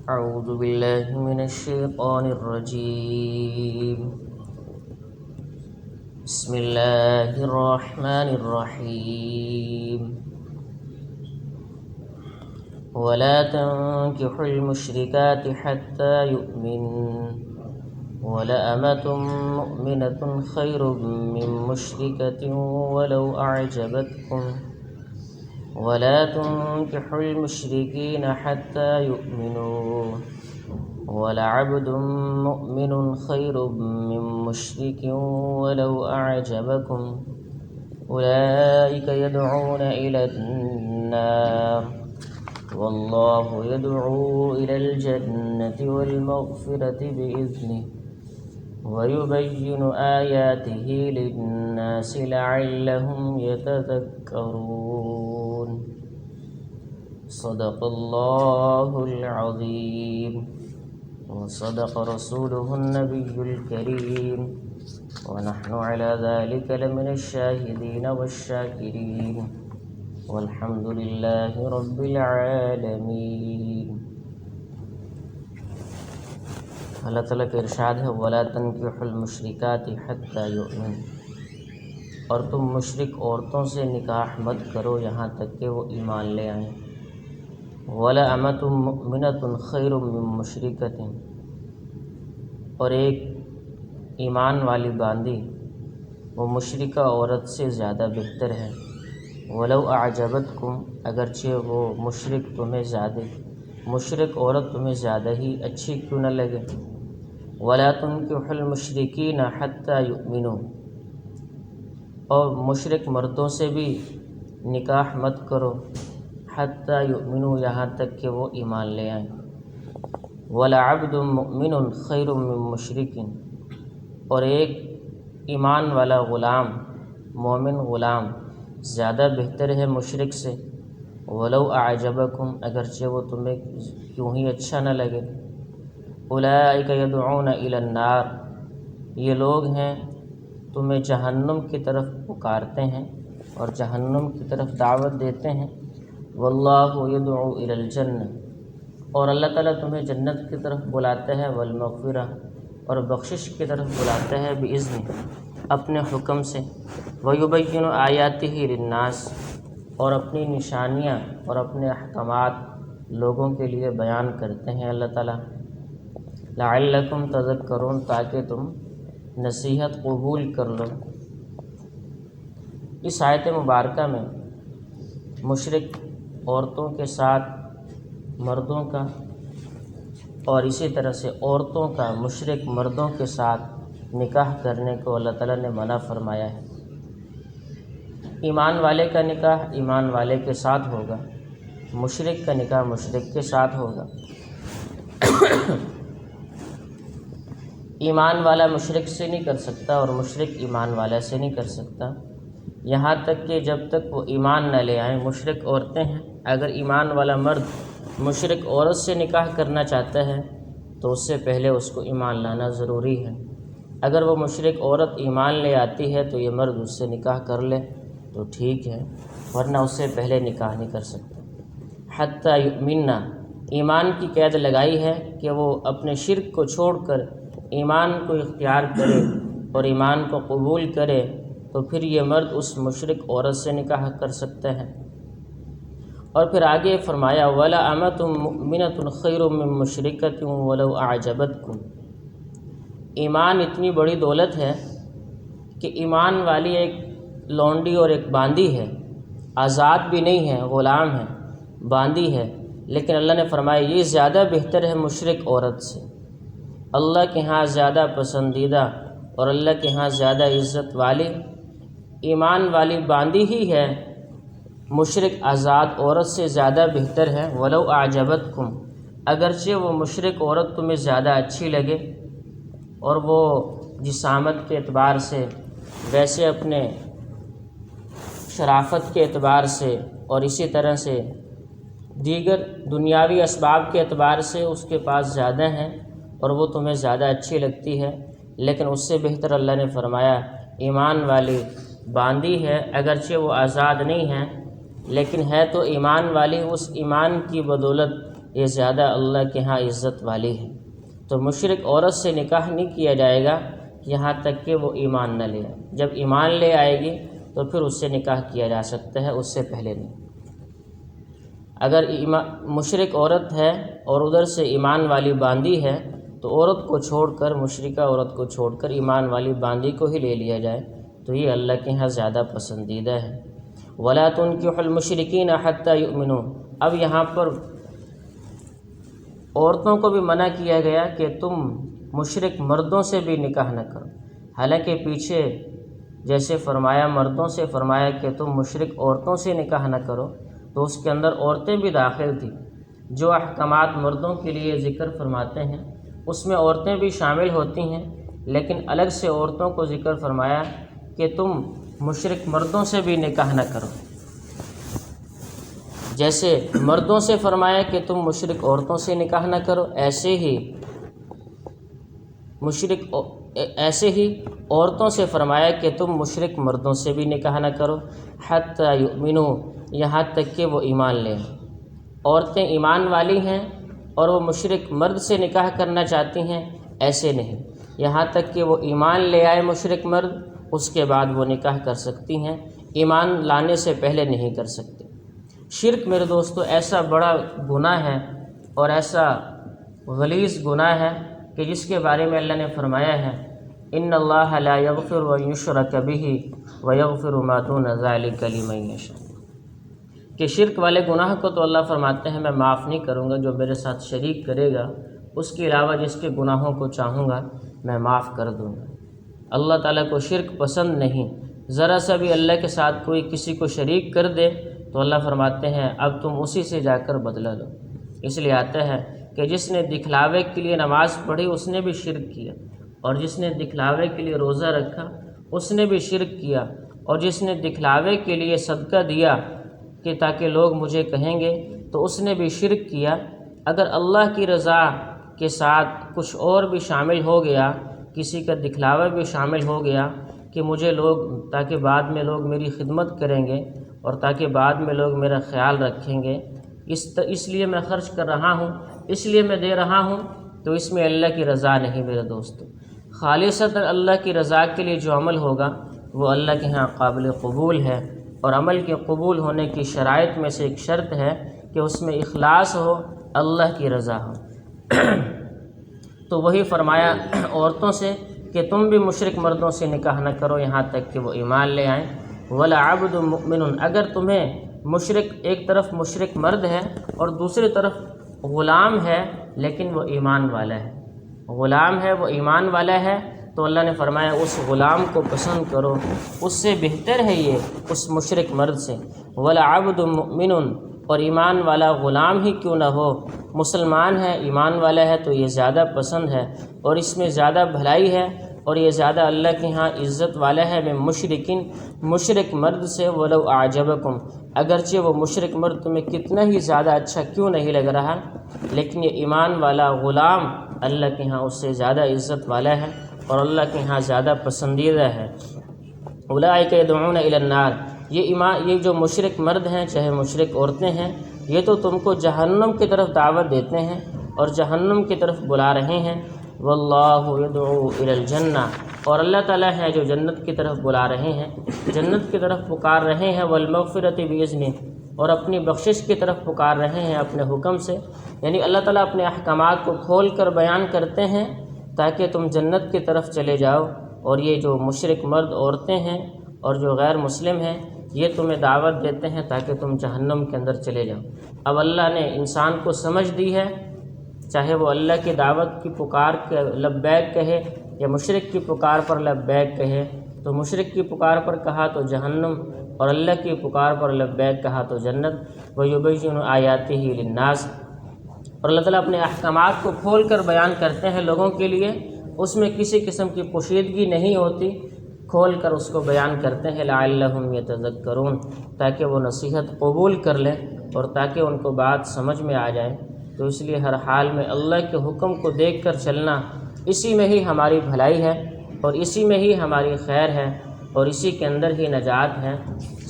أعوذ بالله من الشيطان الرجيم. بسم الله الرحمن الرحيم. ولا تنكحوا المشركات حتى يؤمنوا ولأمة مؤمنة خير من مشركة ولو أعجبتكم ولا تنكحوا المشركين حتى يؤمنوا ولعبد مؤمن خير من مشرك ولو أعجبكم أولئك يدعون إلى النار والله يدعو إلى الجنة والمغفرة بإذنه ويبين آياته للناس لعلهم يتذكرون. صدق الله العظيم وصدق رسوله النبي الكريم ونحن على ذلك لمن الشاهدين والشاكرين والحمد لله رب العالمين. اللہ تعالیٰ کا ارشاد ہے وَلَا تَنْكِحُوا الْمُشْرِكَاتِ حَتَّى يُؤْمِنْ، اور تم مشرک عورتوں سے نکاح مت کرو یہاں تک کہ وہ ایمان لے آئیں. وَلَأَمَةٌ مُؤْمِنَةٌ خَيْرٌ مِّن مُشْرِكَةٍ، اور ایک ایمان والی باندی وہ مشرکہ عورت سے زیادہ بہتر ہے. وَلَوْ أَعْجَبَتْكُمْ، اگرچہ وہ مشرک عورت تمہیں زیادہ ہی اچھی کیوں نہ لگے. وَلَا تُنْكِحُوا الْمُشْرِكِينَ حَتَّى يُؤْمِنُوا، اور مشرک مردوں سے بھی نکاح مت کرو حَتَّى يُؤْمِنُوا، یہاں تک کہ وہ ایمان لے آئیں. وَلَعَبْدٌ مُؤْمِنٌ خَيْرٌ مِّن مُشْرِكٍ، اور ایک ایمان والا غلام، مومن غلام زیادہ بہتر ہے مشرک سے. وَلَوْ أَعْجَبَكُمْ، اگرچہ وہ تمہیں کیوں ہی اچھا نہ لگے. أُولَئِكَ يَدْعُونَ إِلَى النَّارِ، یہ لوگ ہیں تمہیں جہنم کی طرف پکارتے ہیں اور جہنم کی طرف دعوت دیتے ہیں. وَاللَّهُ يَدْعُو إِلَى الْجَنَّةِ، اور اللہ تعالیٰ تمہیں جنت کی طرف بلاتے ہیں. وَالْمَغْفِرَةِ، اور بخشش کی طرف بلاتے ہیں. بِإِذْنِهِ، اپنے حکم سے. وَيُبَيِّنُ آيَاتِهِ لِلنَّاسِ، اور اپنی نشانیاں اور اپنے احکامات لوگوں کے لیے بیان کرتے ہیں اللہ تعالیٰ. لعلکم تذکرون، تاکہ تم نصیحت قبول کر لو. اس آیت مبارکہ میں مشرک عورتوں کے ساتھ مردوں کا اور اسی طرح سے عورتوں کا مشرک مردوں کے ساتھ نکاح کرنے کو اللہ تعالیٰ نے منع فرمایا ہے. ایمان والے کا نکاح ایمان والے کے ساتھ ہوگا، مشرک کا نکاح مشرک کے ساتھ ہوگا. ایمان والا مشرک سے نہیں کر سکتا اور مشرک ایمان والا سے نہیں کر سکتا، یہاں تک کہ جب تک وہ ایمان نہ لے آئیں. مشرک عورتیں ہیں، اگر ایمان والا مرد مشرک عورت سے نکاح کرنا چاہتا ہے تو اس سے پہلے اس کو ایمان لانا ضروری ہے. اگر وہ مشرک عورت ایمان لے آتی ہے تو یہ مرد اس سے نکاح کر لے تو ٹھیک ہے، ورنہ اس سے پہلے نکاح نہیں کر سکتا. حتیٰ یؤمننا، ایمان کی قید لگائی ہے کہ وہ اپنے شرک کو چھوڑ کر ایمان کو اختیار کرے اور ایمان کو قبول کرے تو پھر یہ مرد اس مشرک عورت سے نکاح کر سکتا ہے. اور پھر آگے فرمایا وَلَأَمَةٌ مُؤْمِنَةٌ خَيْرٌ مِّن مُشْرِكَةٍ وَلَوْ أَعْجَبَتْكُمْ. ایمان اتنی بڑی دولت ہے کہ ایمان والی ایک لونڈی اور ایک باندی ہے، آزاد بھی نہیں ہے، غلام ہے، باندی ہے، لیکن اللہ نے فرمایا یہ زیادہ بہتر ہے مشرک عورت سے. اللہ کے ہاں زیادہ پسندیدہ اور اللہ کے ہاں زیادہ عزت والی ایمان والی باندی ہی ہے، مشرک آزاد عورت سے زیادہ بہتر ہے. وَلَوْ أَعْجَبَتْكُمْ، اگرچہ وہ مشرک عورت تمہیں زیادہ اچھی لگے اور وہ جسامت کے اعتبار سے، ویسے اپنے شرافت کے اعتبار سے اور اسی طرح سے دیگر دنیاوی اسباب کے اعتبار سے اس کے پاس زیادہ ہیں اور وہ تمہیں زیادہ اچھی لگتی ہے، لیکن اس سے بہتر اللہ نے فرمایا ایمان والی باندی ہے، اگرچہ وہ آزاد نہیں ہے لیکن ہے تو ایمان والی. اس ایمان کی بدولت یہ زیادہ اللہ کے ہاں عزت والی ہے۔ تو مشرک عورت سے نکاح نہیں کیا جائے گا یہاں تک کہ وہ ایمان نہ لے آئے۔ جب ایمان لے آئے گی تو پھر اس سے نکاح کیا جا سکتا ہے، اس سے پہلے نہیں۔ اگر مشرک عورت ہے اور ادھر سے ایمان والی باندی ہے تو عورت کو چھوڑ کر، مشرکہ عورت کو چھوڑ کر ایمان والی باندی کو ہی لے لیا جائے تو یہ اللہ کے ہاں زیادہ پسندیدہ ہے۔ وَلَا تُنْكِحُوا الْمُشْرِكِينَ حَتَّى يُؤْمِنُوا۔ اب یہاں پر عورتوں کو بھی منع کیا گیا کہ تم مشرک مردوں سے بھی نکاح نہ کرو، حالانکہ پیچھے جیسے فرمایا مردوں سے فرمایا کہ تم مشرک عورتوں سے نکاح نہ کرو، تو اس کے اندر عورتیں بھی داخل تھیں۔ جو احکامات مردوں کے لیے ذکر فرماتے ہیں اس میں عورتیں بھی شامل ہوتی ہیں، لیکن الگ سے عورتوں کو ذکر فرمایا کہ تم مشرک مردوں سے بھی نکاح نہ کرو۔ جیسے مردوں سے فرمایا کہ تم مشرک عورتوں سے نکاح نہ کرو، ایسے ہی عورتوں سے فرمایا کہ تم مشرک مردوں سے بھی نکاح نہ کرو، حتی یؤمنوا، یہاں تک کہ وہ ایمان لیں۔ عورتیں ایمان والی ہیں اور وہ مشرک مرد سے نکاح کرنا چاہتی ہیں، ایسے نہیں، یہاں تک کہ وہ ایمان لے آئے مشرک مرد، اس کے بعد وہ نکاح کر سکتی ہیں، ایمان لانے سے پہلے نہیں کر سکتے۔ شرک میرے دوستو ایسا بڑا گناہ ہے اور ایسا غلیظ گناہ ہے کہ جس کے بارے میں اللہ نے فرمایا ہے ان اللہ لا یغفر ان یشرک بہ ویغفر ما دون ذلک لمن یشاء، کہ شرک والے گناہ کو تو اللہ فرماتے ہیں میں معاف نہیں کروں گا، جو میرے ساتھ شریک کرے گا اس کے علاوہ جس کے گناہوں کو چاہوں گا میں معاف کر دوں گا۔ اللہ تعالیٰ کو شرک پسند نہیں، ذرا سا بھی اللہ کے ساتھ کوئی کسی کو شریک کر دے تو اللہ فرماتے ہیں اب تم اسی سے جا کر بدلہ لو۔ اس لیے آتا ہے کہ جس نے دکھلاوے کے لیے نماز پڑھی اس نے بھی شرک کیا، اور جس نے دکھلاوے کے لیے روزہ رکھا اس نے بھی شرک کیا، اور جس نے دکھلاوے کے لیے صدقہ دیا کہ تاکہ لوگ مجھے کہیں گے تو اس نے بھی شرک کیا۔ اگر اللہ کی رضا کے ساتھ کچھ اور بھی شامل ہو گیا، کسی کا دکھلاوا بھی شامل ہو گیا کہ مجھے لوگ تاکہ بعد میں لوگ میری خدمت کریں گے اور تاکہ بعد میں لوگ میرا خیال رکھیں گے، اس لیے میں خرچ کر رہا ہوں، اس لیے میں دے رہا ہوں، تو اس میں اللہ کی رضا نہیں میرے دوستو۔ خالصتاً اللہ کی رضا کے لیے جو عمل ہوگا وہ اللہ کے ہاں قابل قبول ہے، اور عمل کے قبول ہونے کی شرائط میں سے ایک شرط ہے کہ اس میں اخلاص ہو، اللہ کی رضا ہو۔ تو وہی فرمایا عورتوں سے کہ تم بھی مشرک مردوں سے نکاح نہ کرو یہاں تک کہ وہ ایمان لے آئیں۔ وَلَعَبْدٌ مُؤْمِنٌ، اگر تمہیں مشرک، ایک طرف مشرک مرد ہے اور دوسری طرف غلام ہے لیکن وہ ایمان والا ہے، غلام ہے وہ ایمان والا ہے، تو اللہ نے فرمایا اس غلام کو پسند کرو، اس سے بہتر ہے یہ اس مشرک مرد سے۔ وَلَعَبْدٌ مُؤْمِنٌ، اور ایمان والا غلام ہی کیوں نہ ہو، مسلمان ہے، ایمان والا ہے تو یہ زیادہ پسند ہے اور اس میں زیادہ بھلائی ہے، اور یہ زیادہ اللہ کے ہاں عزت والا ہے میں مشرکین، مشرک مرد سے۔ وَلَوْ أَعْجَبَكُمْ، اگرچہ وہ مشرک مرد تمہیں کتنا ہی زیادہ اچھا کیوں نہیں لگ رہا، لیکن یہ ایمان والا غلام اللہ کے ہاں اس سے زیادہ عزت والا ہے اور اللہ کے ہاں زیادہ پسندیدہ ہے۔ اولئک یدعون الی النار، یہ جو مشرک مرد ہیں چاہے مشرک عورتیں ہیں، یہ تو تم کو جہنم کی طرف دعوت دیتے ہیں اور جہنم کی طرف بلا رہے ہیں۔ واللہ یدعو الی الجنہ، اور اللہ تعالیٰ ہے جو جنت کی طرف بلا رہے ہیں، جنت کی طرف پکار رہے ہیں، والمغفرۃ باذنہ، اور اپنی بخشش کی طرف پکار رہے ہیں اپنے حکم سے۔ یعنی اللہ تعالیٰ اپنے احکامات کو کھول کر بیان کرتے ہیں تاکہ تم جنت کی طرف چلے جاؤ، اور یہ جو مشرک مرد عورتیں ہیں اور جو غیر مسلم ہیں یہ تمہیں دعوت دیتے ہیں تاکہ تم جہنم کے اندر چلے جاؤ۔ اب اللہ نے انسان کو سمجھ دی ہے، چاہے وہ اللہ کی دعوت کی پکار کے لبیک کہے یا مشرک کی پکار پر لبیک کہے، تو مشرک کی پکار پر کہا تو جہنم، اور اللہ کی پکار پر لبیک کہا تو جنت۔ وَيُبَيِّنُ آیَاتِهِ لِلنَّاسِ، اور اللہ تعالیٰ اپنے احکامات کو کھول کر بیان کرتے ہیں لوگوں کے لیے، اس میں کسی قسم کی پوشیدگی نہیں ہوتی، کھول کر اس کو بیان کرتے ہیں لعلہم یتذکرون، تاکہ وہ نصیحت قبول کر لیں اور تاکہ ان کو بات سمجھ میں آ جائے۔ تو اس لیے ہر حال میں اللہ کے حکم کو دیکھ کر چلنا، اسی میں ہی ہماری بھلائی ہے اور اسی میں ہی ہماری خیر ہے اور اسی کے اندر ہی نجات ہے۔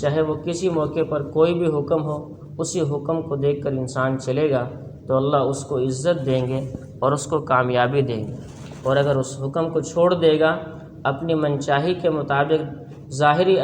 چاہے وہ کسی موقع پر کوئی بھی حکم ہو، اسی حکم کو دیکھ کر انسان چلے گا تو اللہ اس کو عزت دیں گے اور اس کو کامیابی دیں گے، اور اگر اس حکم کو چھوڑ دے گا اپنی منچاہی کے مطابق ظاہری